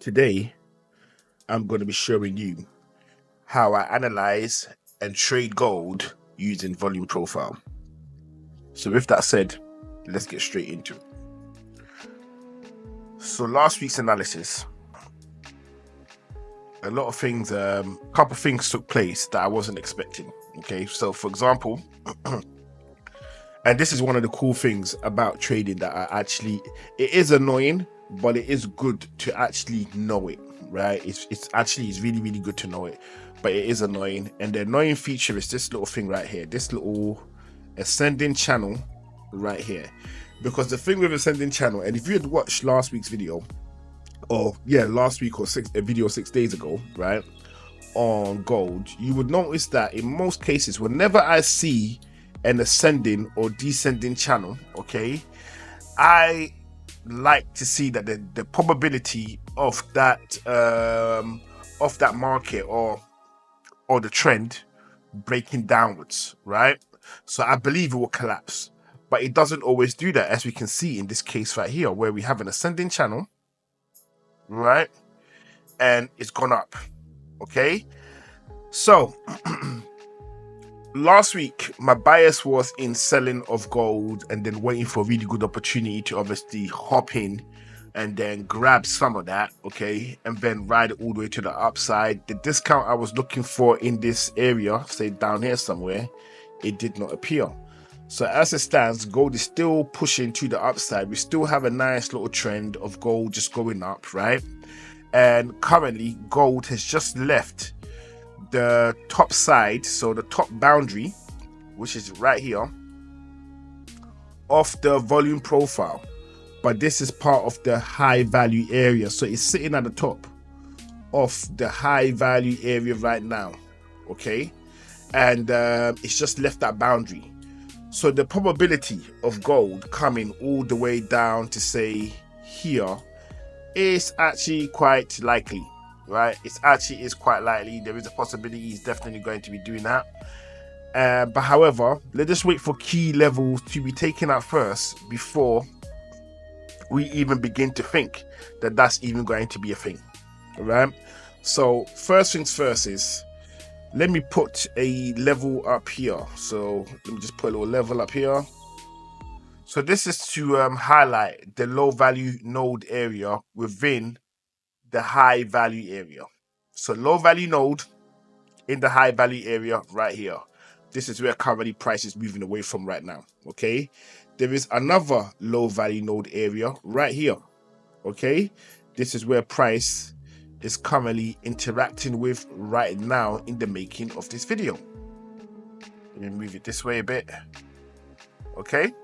Today, I'm going to be showing you how I analyze and trade gold using volume profile. So with that said, let's get straight into it. So last week's analysis, a lot of things, a couple things took place that I wasn't expecting. Okay, so for example, and this is one of the cool things about trading that it is annoying, but it is good to actually know it, right? It's really, really good to know it, but it is annoying. And the annoying feature is this little thing right here, this little ascending channel right here. Because the thing with ascending channel, and if you had watched last week's video, last week or a video 6 days ago, right, on gold, you would notice that in most cases, whenever I see an ascending or descending channel, okay, I like to see that the probability of that market or the trend breaking downwards, right? So I believe it will collapse, but it doesn't always do that, as we can see in this case right here, where we have an ascending channel, right, and it's gone up. Okay, so last week my bias was in selling of gold and then waiting for a really good opportunity to obviously hop in and then grab some of that, okay, and then ride it all the way to the upside. The discount I was looking for in this area, say down here somewhere, it did not appear. So as it stands, gold is still pushing to the upside. We still have a nice little trend of gold just going up, right? And currently gold has just left the top side, so the top boundary, which is right here, of the volume profile, but this is part of the high value area, so it's sitting at the top of the high value area right now, okay, and it's just left that boundary. So the probability of gold coming all the way down to say here is actually quite likely, right? It actually is quite likely. There is a possibility he's definitely going to be doing that. But however, let's just wait for key levels to be taken out first before we even begin to think that that's even going to be a thing, right? So first things first is, let me put a level up here. So let me just put a little level up here. So this is to highlight the low value node area within the high value area. So low value node in the high value area right here. This is where currently price is moving away from right now, okay? There is another low value node area right here, okay? This is where price is currently interacting with right now in the making of this video. Let me move it this way a bit, okay?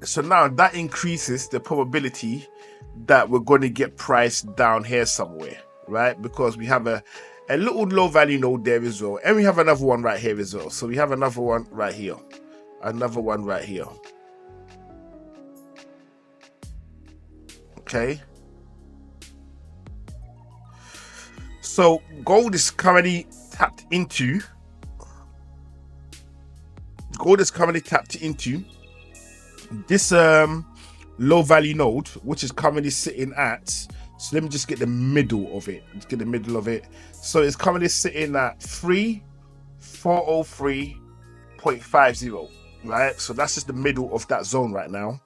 So now that increases the probability that we're going to get price down here somewhere, right? Because we have a little low value node there as well, and we have another one right here as well. So we have another one right here, another one right here, okay? So gold is currently tapped into this low value node, which is currently sitting at, so let me just get the middle of it. Let's get the middle of it. So it's currently sitting at 3403.50, right? So that's just the middle of that zone right now.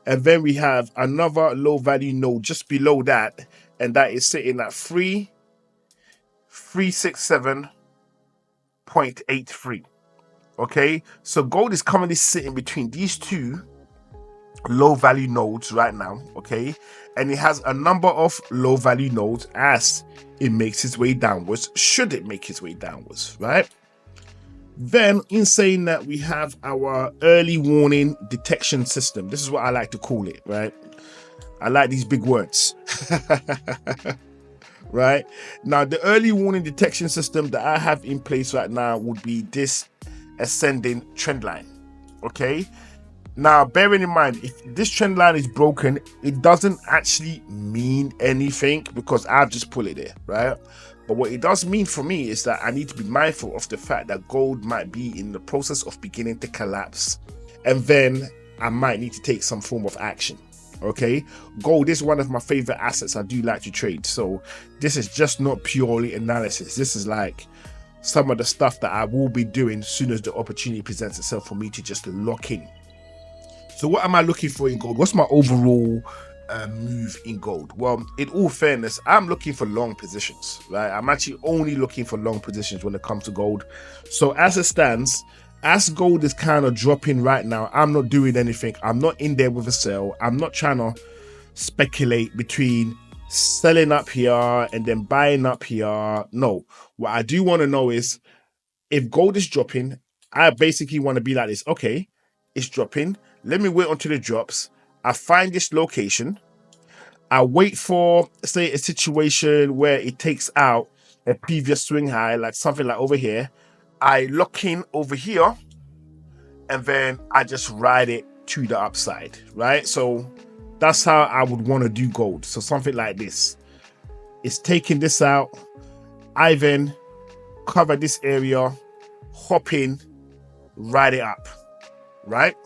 And then we have another low value node just below that, and that is sitting at 367.83. Okay, so gold is currently sitting between these two low value nodes right now, okay, and it has a number of low value nodes as it makes its way downwards, should it make its way downwards, right? Then in saying that, we have our early warning detection system. This is what I like to call it, right? I like these big words. Right now, the early warning detection system that I have in place right now would be this ascending trend line, okay? Now, bearing in mind, if this trend line is broken, it doesn't actually mean anything because I've just put it there, right? But what it does mean for me is that I need to be mindful of the fact that gold might be in the process of beginning to collapse, and then I might need to take some form of action, Okay, gold is one of my favorite assets I do like to trade. So this is just not purely analysis. This is like some of the stuff that I will be doing as soon as the opportunity presents itself for me to just lock in. So what am I looking for in gold? What's my overall move in gold? Well, in all fairness, I'm looking for long positions, right? I'm actually only looking for long positions when it comes to gold. So as it stands, as gold is kind of dropping right now, I'm not doing anything. I'm not in there with a sell. I'm not trying to speculate between selling up here and then buying up here. No, what I do want to know is if gold is dropping, I basically want to be like this. Okay, it's dropping. Let me wait until it drops. I find this location. I wait for, say, a situation where it takes out a previous swing high, like something like over here. I lock in over here, and then I just ride it to the upside, right? So that's how I would want to do gold. So something like this. It's taking this out. I then cover this area, hop in, ride it up, right?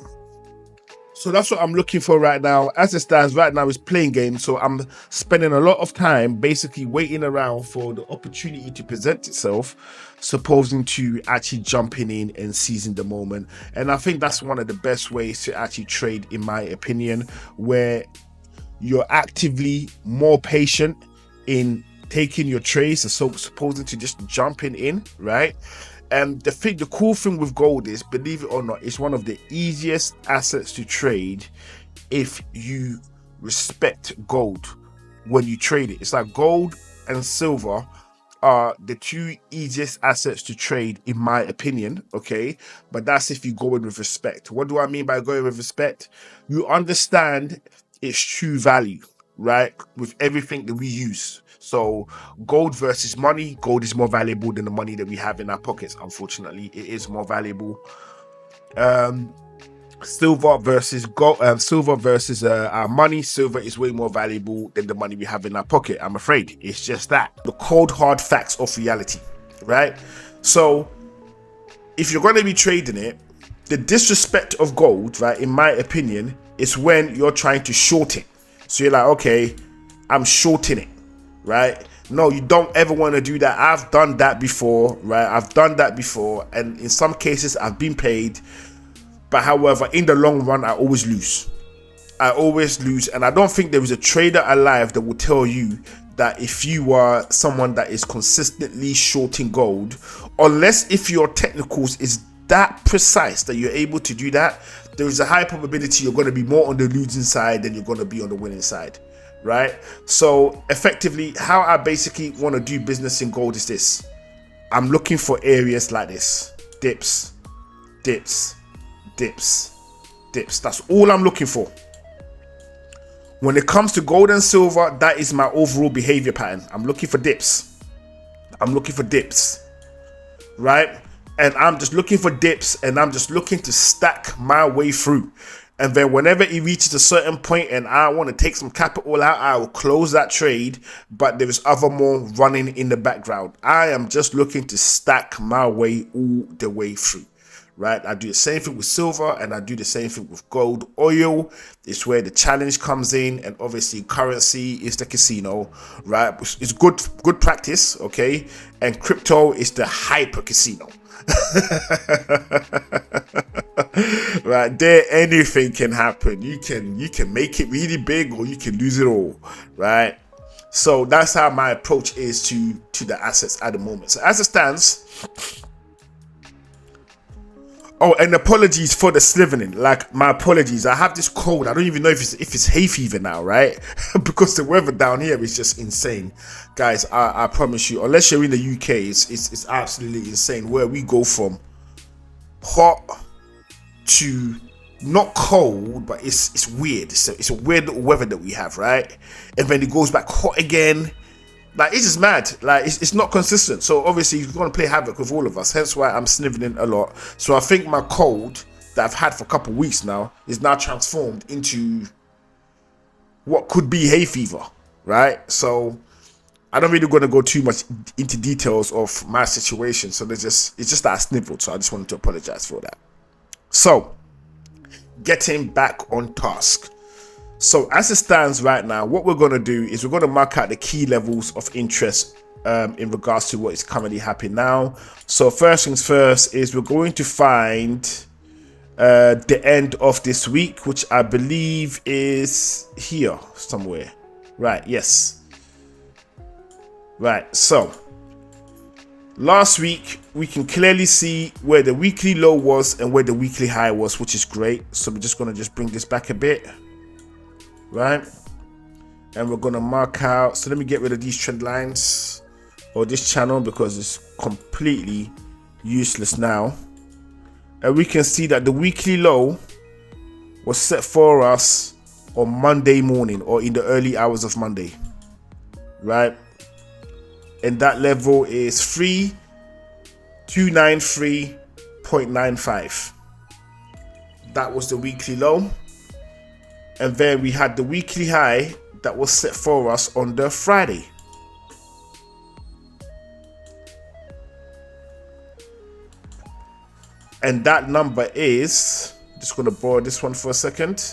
So that's what I'm looking for right now. As it stands right now, is playing games. So I'm spending a lot of time basically waiting around for the opportunity to present itself, supposing to actually jumping in and seizing the moment. And I think that's one of the best ways to actually trade, in my opinion, where you're actively more patient in taking your trades, so supposing to just jumping in, right? And the cool thing with gold is, believe it or not, it's one of the easiest assets to trade if you respect gold when you trade it. It's like gold and silver are the two easiest assets to trade, in my opinion, okay? But that's if you go in with respect. What do I mean by going with respect? You understand its true value, right? With everything that we use. So gold versus money, gold is more valuable than the money that we have in our pockets. Unfortunately, it is more valuable. Silver versus gold, silver versus our money. Silver is way more valuable than the money we have in our pocket. I'm afraid it's just that, the cold hard facts of reality, right? So if you're going to be trading it, the disrespect of gold, right, in my opinion, is when you're trying to short it. So you're like, okay, I'm shorting it, right? No, you don't ever want to do that. I've done that before, right? I've done that before, and in some cases I've been paid. But however, in the long run, I always lose. I always lose. And I don't think there is a trader alive that will tell you that if you are someone that is consistently shorting gold, unless if your technicals is that precise that you're able to do that, there is a high probability you're going to be more on the losing side than you're going to be on the winning side, right? So effectively, how I basically want to do business in gold is this. I'm looking for areas like this. Dips, dips, dips, dips. That's all I'm looking for. When it comes to gold and silver, that is my overall behavior pattern. I'm looking for dips. I'm looking for dips, right? And I'm just looking for dips, and I'm just looking to stack my way through. And then whenever it reaches a certain point and I want to take some capital out, I will close that trade. But there is other more running in the background. I am just looking to stack my way all the way through, right? I do the same thing with silver, and I do the same thing with gold. Oil is where the challenge comes in, and obviously currency is the casino, right? It's good practice, okay? And crypto is the hyper casino. Right there, anything can happen. You can make it really big, or you can lose it all, right? So that's how my approach is to the assets at the moment. So as it stands, oh, and apologies for the slithering. Like, my apologies. I have this cold. I don't even know if it's hay fever now, right? Because the weather down here is just insane, guys. I promise you. Unless you're in the UK, it's absolutely insane. Where we go from hot to not cold, but it's weird. It's a weird weather that we have, right? And then it goes back hot again. Like, it's just mad. Like, it's not consistent. So obviously you're going to play havoc with all of us. Hence why I'm sniveling a lot. So I think my cold that I've had for a couple of weeks now is now transformed into what could be hay fever, right? So I don't really going to go too much into details of my situation. So it's just that I sniveled. So I just wanted to apologize for that. So getting back on task. So as it stands right now, what we're going to do is we're going to mark out the key levels of interest in regards to what is currently happening now. So first things first is we're going to find the end of this week, which I believe is here somewhere. Right, yes. Right, so last week we can clearly see where the weekly low was and where the weekly high was, which is great. So we're just going to bring this back a bit. Right, and we're going to mark out. So let me get rid of these trend lines or this channel because it's completely useless now. And we can see that the weekly low was set for us on Monday morning or in the early hours of Monday, right? And that level is 3293.95. That was the weekly low. And then we had the weekly high that was set for us on the Friday. And that number is, just going to borrow this one for a second.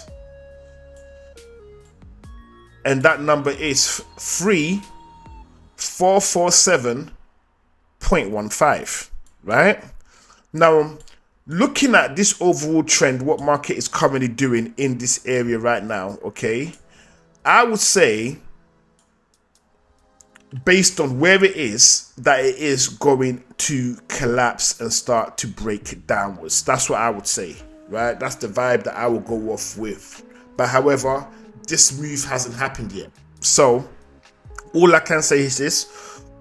And that number is 3447.15, right? Now, looking at this overall trend, what market is currently doing in this area right now, okay, I would say, based on where it is, that it is going to collapse and start to break downwards. That's what I would say, right? That's the vibe that I will go off with. But however, this move hasn't happened yet. So all I can say is this: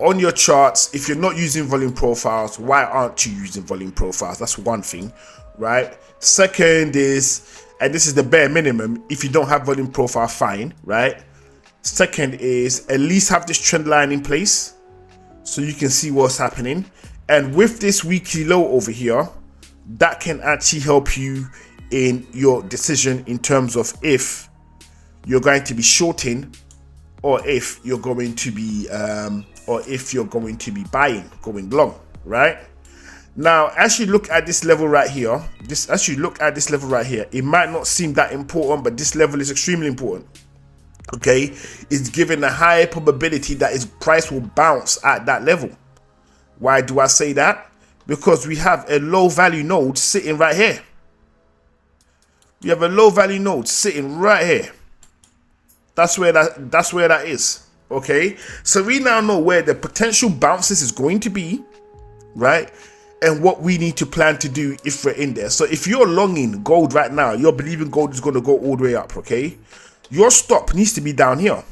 on your charts, if you're not using volume profiles, why aren't you using volume profiles? That's one thing, right? Second is, and this is the bare minimum, if you don't have volume profile, fine, right? Second is, at least have this trend line in place so you can see what's happening. And with this weekly low over here, that can actually help you in your decision in terms of if you're going to be shorting or if you're going to be buying, going long, right? Now, as you look at this level right here, it might not seem that important, but this level is extremely important. Okay, it's given a higher probability that its price will bounce at that level. Why do I say that? Because we have a low value node sitting right here. We have a low value node sitting right here. That's where that is. Okay, so we now know where the potential bounces is going to be, right? And what we need to plan to do if we're in there. So if you're longing gold right now, you're believing gold is going to go all the way up, okay? Your stop needs to be down here.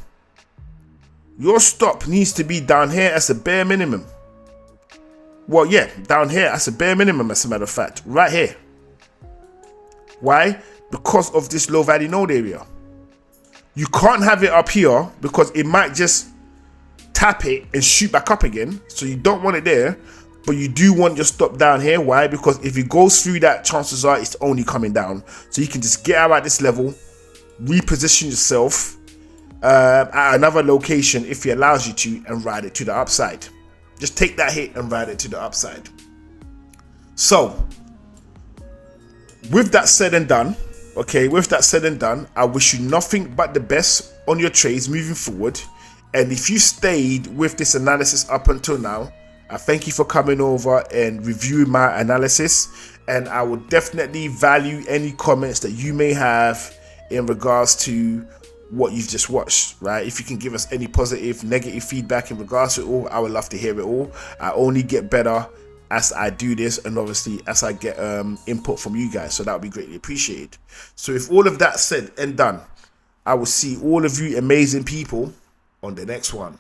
Your stop needs to be down here as a bare minimum. Well, yeah, down here as a bare minimum, as a matter of fact, right here. Why? Because of this low value node area. You can't have it up here because it might just tap it and shoot back up again. So you don't want it there, but you do want your stop down here. Why? Because if it goes through that, chances are it's only coming down. So you can just get out at this level, reposition yourself at another location if it allows you to, and ride it to the upside. Just take that hit and ride it to the upside. So with that said and done, I wish you nothing but the best on your trades moving forward. And if you stayed with this analysis up until now, I thank you for coming over and reviewing my analysis, and I would definitely value any comments that you may have in regards to what you've just watched, right? If you can give us any positive, negative feedback in regards to it all, I would love to hear it all. I only get better as I do this, and obviously as I get input from you guys, so that would be greatly appreciated. So with all of that said and done, I will see all of you amazing people on the next one.